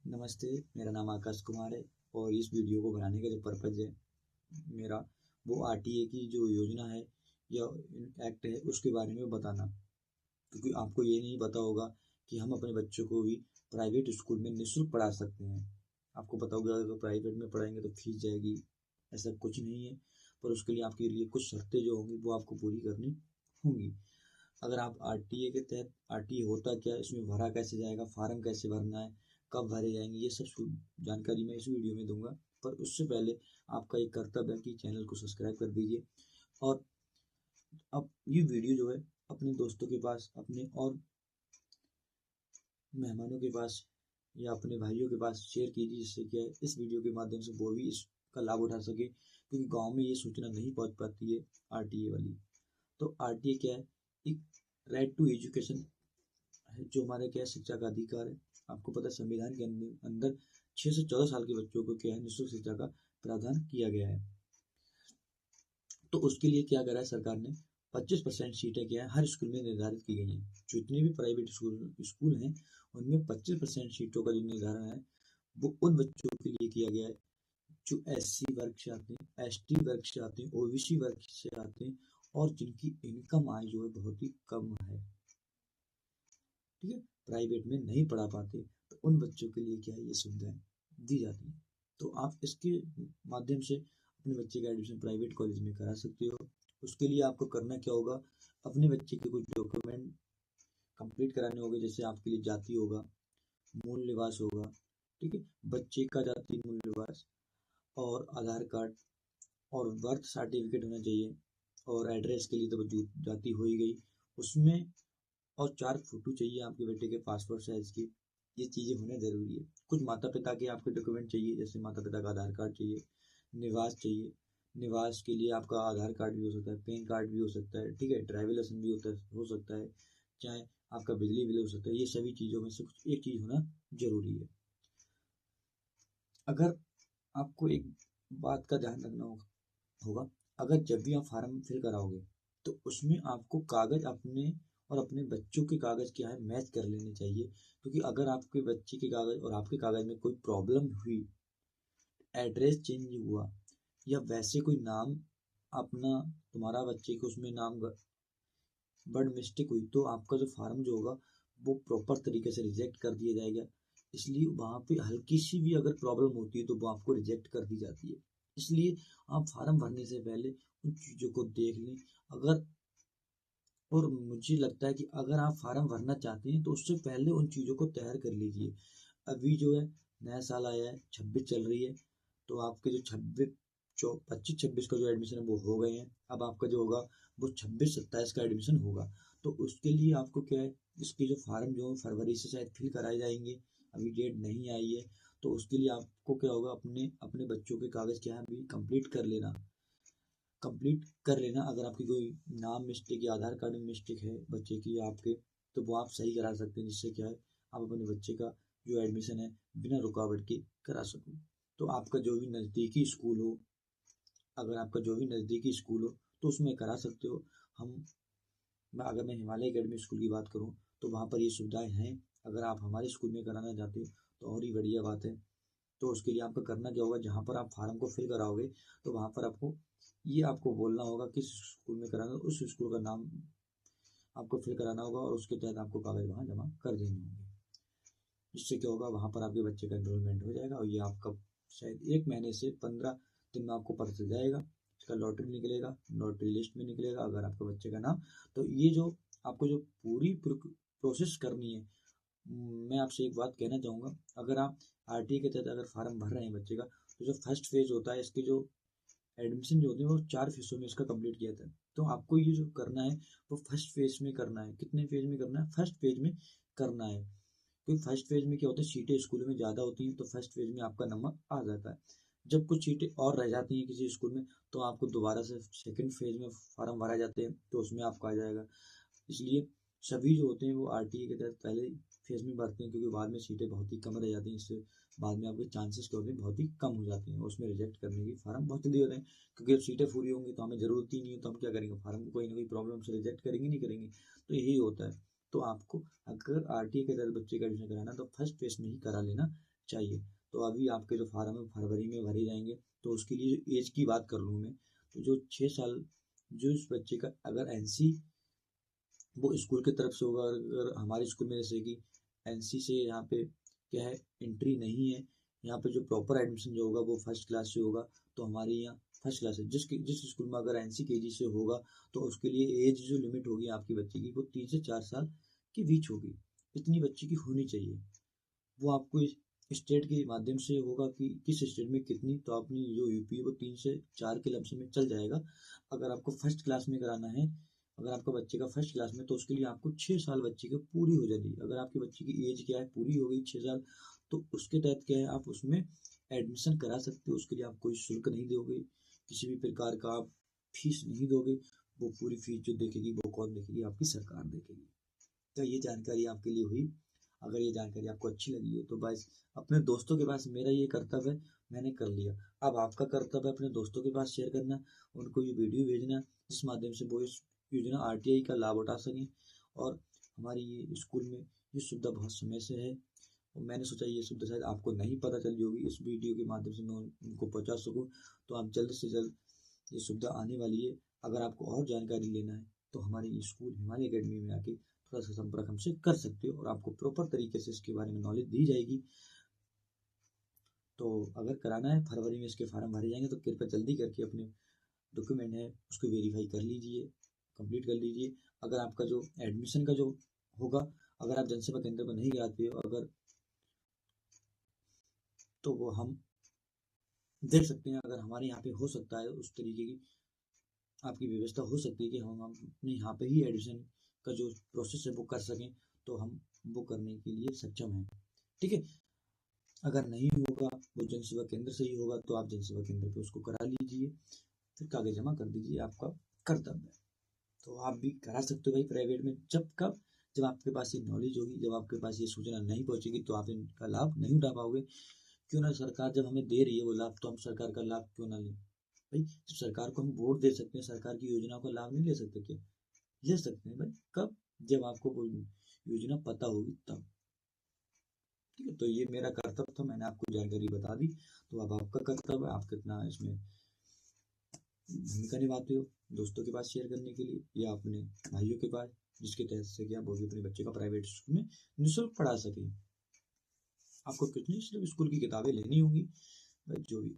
नमस्ते, मेरा नाम आकाश कुमार है और इस वीडियो को बनाने का जो पर्पज़ है मेरा, वो आरटीए की जो योजना है या एक्ट है उसके बारे में बताना। क्योंकि आपको ये नहीं पता होगा कि हम अपने बच्चों को भी प्राइवेट स्कूल में निःशुल्क पढ़ा सकते हैं। आपको पता होगा अगर प्राइवेट में पढ़ाएंगे तो फीस जाएगी, ऐसा कुछ नहीं है। पर उसके लिए आपके लिए कुछ शर्तें जो होंगी वो आपको पूरी करनी होंगी। अगर आप आरटीए के तहत, आरटीए होता क्या है, इसमें भरा कैसे जाएगा, फार्म कैसे भरना है, कब भरे जाएंगे, ये सब जानकारी मैं इस वीडियो में दूंगा। पर उससे पहले आपका एक कर्तव्य है कि चैनल को सब्सक्राइब कर दीजिए और अब ये वीडियो जो है अपने दोस्तों के पास, अपने और मेहमानों के पास या अपने भाइयों के पास शेयर कीजिए, जिससे क्या है इस वीडियो के माध्यम से वो भी इसका लाभ उठा सके। क्योंकि गांव में ये सूचना नहीं पहुंच पाती है आरटीए वाली। तो आरटीए क्या है? एक राइट टू एजुकेशन है, जो हमारे क्या है शिक्षा का अधिकार है। आपको पता है संविधान के अंदर 6 से 14 साल के बच्चों को क्या है निःशुल्क शिक्षा का प्रावधान किया गया है। तो उसके लिए क्या करा है सरकार ने, 25% सीटें क्या है हर स्कूल में निर्धारित की गई हैं। जितने भी प्राइवेट स्कूल हैं उनमें 25% सीटों का जो निर्धारण है वो उन बच्चों के लिए किया गया है जो एससी वर्ग से आते हैं, एसटी वर्ग से आते हैं, ओबीसी वर्ग से आते हैं और जिनकी इनकम आय जो है बहुत ही कम है। ठीक है, प्राइवेट में नहीं पढ़ा पाते तो उन बच्चों के लिए क्या है ये सुविधाएं दी जाती है। तो आप इसके माध्यम से अपने बच्चे का एडमिशन प्राइवेट कॉलेज में करा सकते हो। उसके लिए आपको करना क्या होगा, अपने बच्चे के कुछ डॉक्यूमेंट कंप्लीट कराने होंगे। जैसे आपके लिए जाति होगा, मूल निवास होगा, ठीक है, बच्चे का जाति मूल निवास और आधार कार्ड और बर्थ सर्टिफिकेट होना चाहिए। और एड्रेस के लिए तो जाति हो ही गई उसमें, और 4 फोटो चाहिए आपके बेटे के पासपोर्ट साइज की। ये चीज़ें होना ज़रूरी है। कुछ माता पिता के आपके डॉक्यूमेंट चाहिए, जैसे माता पिता का आधार कार्ड चाहिए, निवास चाहिए। निवास के लिए आपका आधार कार्ड भी हो सकता है, पैन कार्ड भी हो सकता है, ठीक है, ड्राइविंग लाइसेंस भी हो सकता है, चाहे आपका बिजली बिल हो सकता है। ये सभी चीज़ों में से कुछ एक चीज़ होना जरूरी है। अगर आपको एक बात का ध्यान रखना होगा, अगर जब भी आप फार्म फिल कराओगे तो उसमें आपको कागज अपने और अपने बच्चों के कागज क्या है मैच कर लेने चाहिए। क्योंकि अगर आपके बच्चे के कागज और आपके कागज में कोई प्रॉब्लम हुई, एड्रेस चेंज हुआ या वैसे कोई नाम अपना, तुम्हारा बच्चे को उसमें नाम बड़ मिस्टेक हुई, तो आपका जो फार्म जो होगा वो प्रॉपर तरीके से रिजेक्ट कर दिया जाएगा। इसलिए वहाँ पे हल्की सी भी अगर प्रॉब्लम होती है तो वो आपको रिजेक्ट कर दी जाती है। इसलिए आप फार्म भरने से पहले उन चीज़ों को देख लें। अगर, और मुझे लगता है कि अगर आप फार्म भरना चाहते हैं तो उससे पहले उन चीज़ों को तैयार कर लीजिए। अभी जो है नया साल आया है, 26 चल रही है, तो आपके जो 25-26 का जो एडमिशन है वो हो गए हैं। अब आपका जो होगा वो 26-27 का एडमिशन होगा। तो उसके लिए आपको क्या है, इसके जो फार्म जो फरवरी से शायद फिल कराए जाएंगे, अभी डेट नहीं आई है। तो उसके लिए आपको क्या होगा, अपने अपने बच्चों के कागज़ क्या है अभी कंप्लीट कर लेना। अगर आपकी कोई नाम मिस्टेक या आधार कार्ड में मिस्टेक है बच्चे की आपके, तो वो आप सही करा सकते हैं, जिससे क्या है आप अपने बच्चे का जो एडमिशन है बिना रुकावट के करा सको। तो आपका जो भी नज़दीकी स्कूल हो, अगर आपका जो भी नज़दीकी स्कूल हो तो उसमें करा सकते हो। हम अगर मैं हिमालय अकेडमी स्कूल की बात करूँ तो वहाँ पर ये सुविधाएं हैं। अगर आप हमारे स्कूल में कराना चाहते हो तो और ही बढ़िया बात है। तो उसके लिए आपको करना क्या होगा, जहाँ पर आप फार्म को फिल कराओगे तो वहाँ पर आपको बोलना होगा किस स्कूल में कराना, उस स्कूल का नाम आपको फिल कराना होगा और उसके तहत आपको कागज वहाँ जमा कर देने होंगे। जिससे क्या होगा, वहाँ पर आपके बच्चे का एनरोलमेंट हो जाएगा और ये आपका शायद 1 महीने से 15 दिन में आपको पता चल जाएगा। इसका लॉटरी निकलेगा, लॉटरी लिस्ट में निकलेगा अगर आपके बच्चे का नाम। तो ये जो आपको जो पूरी प्रोसेस करनी है, मैं आपसे एक बात कहना चाहूँगा। अगर आप आरटीए के तहत अगर फार्म भर रहे हैं बच्चे का, तो जो फर्स्ट फेज होता है इसके जो एडमिशन जो होते हैं वो 4 फेसों में इसका कंप्लीट किया था। तो आपको ये जो करना है वो फर्स्ट फेज में करना है। कितने फेज में करना है? फर्स्ट फेज में करना है। क्योंकि फर्स्ट फेज में क्या होता है, सीटें स्कूल में ज़्यादा होती हैं तो फर्स्ट फेज में आपका नंबर आ जाता है। जब कुछ सीटें और रह जाती हैं किसी स्कूल में तो आपको दोबारा से सेकंड फेज में फार्म भरा जाते हैं, तो उसमें आपका आ जाएगा। इसलिए सभी जो होते हैं वो आरटीए के तहत पहले फेज में भरते हैं, क्योंकि बाद में सीटें बहुत ही कम रह जाती हैं। इससे बाद में आपके चांसेस क्या होते हैं बहुत ही कम हो जाते हैं, उसमें रिजेक्ट करने की फार्म बहुत जल्दी होते हैं। क्योंकि जब सीटें पूरी होंगी तो हमें ज़रूरत ही नहीं है, तो हम क्या करेंगे, फार्म को कोई ना कोई प्रॉब्लम से रिजेक्ट करेंगे नहीं करेंगे। तो यही होता है। तो आपको अगर आरटीए के तहत बच्चे का एडमिशन कराना तो फर्स्ट फेज में ही करा लेना चाहिए। तो अभी आपके जो फार्म है फरवरी में भरे जाएंगे। तो उसके लिए जो एज की बात कर लूँ मैं, तो जो 6 साल जो इस बच्चे का अगर एनसी वो स्कूल की तरफ से होगा, अगर हमारे स्कूल में जैसे कि एनसी से यहाँ पे क्या है एंट्री नहीं है, यहाँ पे जो प्रॉपर एडमिशन जो होगा वो फर्स्ट क्लास से होगा। तो हमारे यहाँ फर्स्ट क्लास है, जिस स्कूल में अगर एनसी केजी से होगा तो उसके लिए एज जो लिमिट होगी आपकी बच्चे की वो 3 से 4 साल के बीच होगी। इतनी बच्चे की होनी चाहिए। वो आपको स्टेट के माध्यम से होगा कि किस स्टेट में कितनी, तो अपनी जो यूपी है वो 3 से 4 के लमसम में चल जाएगा। अगर आपको फर्स्ट क्लास में कराना है, अगर आपका बच्चे का फर्स्ट क्लास में, तो उसके लिए आपको 6 साल बच्चे की पूरी हो जाती है। अगर आपके बच्चे की एज क्या है पूरी हो गई 6 साल, तो उसके तहत क्या है आप उसमें एडमिशन करा सकते हो। उसके लिए आप कोई शुल्क नहीं दोगे, किसी भी प्रकार का आप फीस नहीं दोगे। वो पूरी फीस जो देखेगी वो कौन देखेगी, आपकी सरकार देखेगी। तो ये जानकारी आपके लिए हुई। अगर ये जानकारी आपको अच्छी लगी हो तो बस अपने दोस्तों के पास, मेरा ये कर्तव्य है मैंने कर लिया, अब आपका कर्तव्य है अपने दोस्तों के पास शेयर करना, उनको ये वीडियो भेजना जिस माध्यम से वो इस योजना आरटीआई का लाभ उठा सकें। और हमारी ये स्कूल में ये सुविधा बहुत समय से है और मैंने सोचा ये सुविधा शायद आपको नहीं पता चली होगी, इस वीडियो के माध्यम से मैं उनको पहुँचा सकूँ। तो आप जल्द से जल्द ये सुविधा आने वाली है। अगर आपको और जानकारी लेना है तो हमारे स्कूल हिमालय अकेडमी में आके थोड़ा सा संपर्क हमसे कर सकते हो और आपको प्रॉपर तरीके से इसके बारे में नॉलेज दी जाएगी। तो अगर कराना है फरवरी में इसके फार्म भरे जाएंगे, तो कृपया जल्दी करके अपने डॉक्यूमेंट है उसको वेरीफाई कर लीजिए, कंप्लीट कर लीजिए। अगर आपका जो एडमिशन का जो होगा, अगर आप जनसेवा केंद्र पर नहीं कराते हो अगर, तो वो हम देख सकते हैं। अगर हमारे यहाँ पे हो सकता है उस तरीके की आपकी व्यवस्था हो सकती है कि हम अपने यहाँ पे ही एडमिशन का जो प्रोसेस है वो कर सकें, तो हम वो करने के लिए सक्षम हैं। ठीक है, अगर नहीं होगा वो जनसेवा केंद्र से ही होगा तो आप जनसेवा केंद्र पे उसको करा लीजिए, फिर कागज जमा कर दीजिए, आपका कर्तव्य है। तो आप भी करा सकते हो भाई प्राइवेट में, जब आपके पास ये नॉलेज होगी, जब आपके पास ये सूचना नहीं पहुंचेगी तो आप इनका लाभ नहीं उठा पाओगे। क्यों ना, सरकार जब हमें दे रही है वो लाभ, तो हम सरकार का लाभ क्यों ना लें भाई। जब सरकार को हम वोट दे सकते हैं, सरकार की योजनाओं का लाभ नहीं ले सकते क्या? ले सकते हैं भाई। कब? जब आपको वो योजना पता होगी तब। ठीक है, तो ये मेरा कर्तव्य था, मैंने आपको जानकारी बता दी। तो अब आपका कर्तव्य है, आप कितना इसमें भूमिका निभाते हो दोस्तों के पास शेयर करने के लिए या अपने भाइयों के पास, जिसके तहत से कि आप वो भी अपने बच्चे का प्राइवेट स्कूल में निःशुल्क पढ़ा सकें। आपको कितनी सिर्फ स्कूल की किताबें लेनी होंगी, जो भी